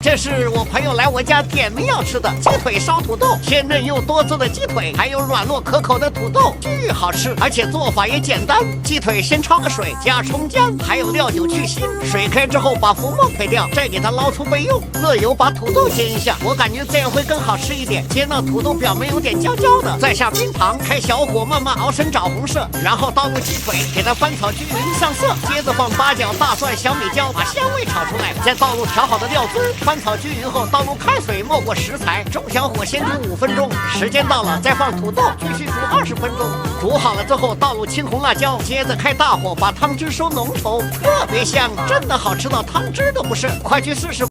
这是我朋友来我家点名要吃的鸡腿烧土豆，鲜嫩又多汁的鸡腿，还有软糯可口的土豆，巨好吃，而且做法也简单。鸡腿先焯个水，加葱姜，还有料酒去腥。水开之后把浮沫退掉，再给它捞出备用。热油把土豆煎一下，我感觉这样会更好吃一点。煎到土豆表面有点焦焦的，再下冰糖，开小火慢慢熬成枣红色，然后倒入鸡腿，给它翻炒均匀上色。接着放八角、大蒜、小米椒，把香味炒出来，再倒入调好的料汁，翻炒均匀后倒入开水，没过食材，中小火先煮5分钟。时间到了，再放土豆，继续煮20分钟。煮好了之后倒入青红辣椒，接着开大火把汤汁收浓稠，特别香，真的好吃到汤汁都不剩，快去试试。